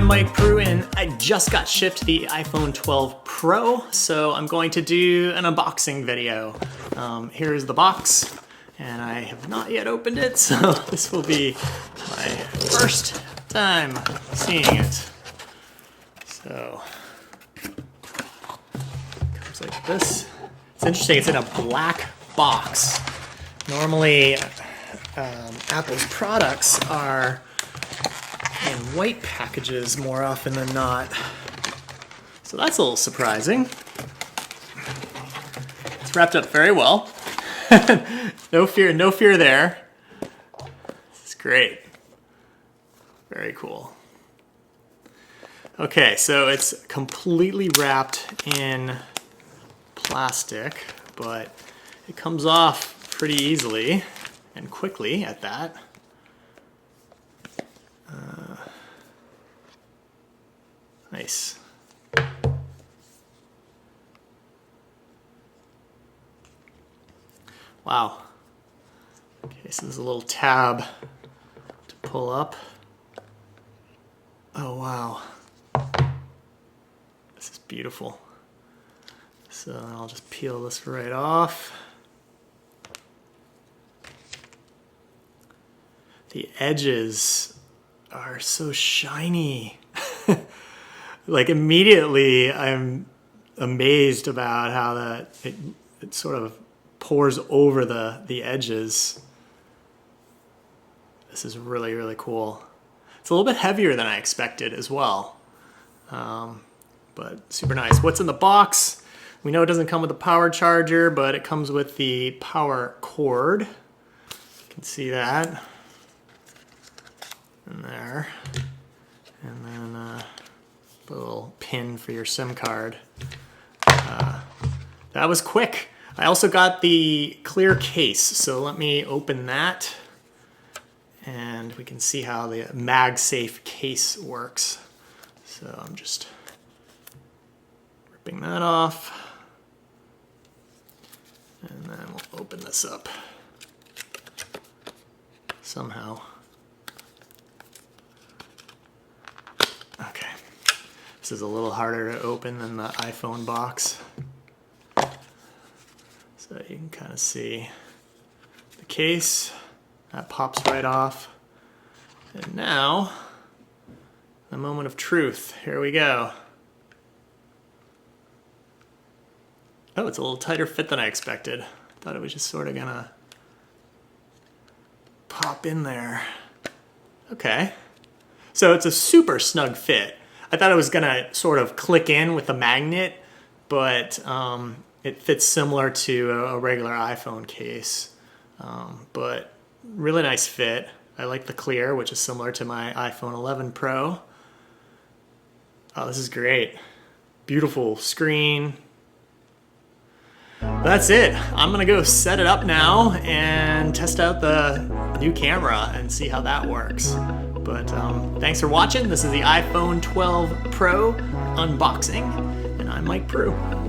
Mike Proulx, and I just got shipped the iPhone 12 Pro, so I'm going to do an unboxing video. Here's the box, and I have not yet opened it, so this will be my first time seeing it. So, it comes like this. It's interesting, it's in a black box. Normally, Apple's products are in white packages more often than not. So that's a little surprising. It's wrapped up very well. No fear there. This is great. Very cool. Okay, so it's completely wrapped in plastic, but it comes off pretty easily and quickly at that. Nice. Wow. Okay, so there's a little tab to pull up. Oh, wow. This is beautiful. So I'll just peel this right off. The edges are so shiny. Like immediately I'm amazed about how it sort of pours over the edges. This is really, really cool. It's a little bit heavier than I expected as well. But super nice. What's in the box? We know it doesn't come with a power charger, but it comes with the power cord. You can see that in there. And then a little pin for your SIM card. That was quick. I also got the clear case, so let me open that and we can see how the MagSafe Case works. So I'm just ripping that off, and then we'll open this up somehow. Okay, this is a little harder to open than the iPhone box. So you can kind of see the case, that pops right off. And now, the moment of truth, here we go. Oh, it's a little tighter fit than I expected. I thought it was just sort of gonna pop in there. Okay. So it's a super snug fit. I thought it was gonna sort of click in with the magnet, but it fits similar to a regular iPhone case. But really nice fit. I like the clear, which is similar to my iPhone 11 Pro. Oh, this is great. Beautiful screen. That's it. I'm gonna go set it up now and test out the new camera and see how that works. But thanks for watching. This is the iPhone 12 Pro unboxing, and I'm Mike Proulx.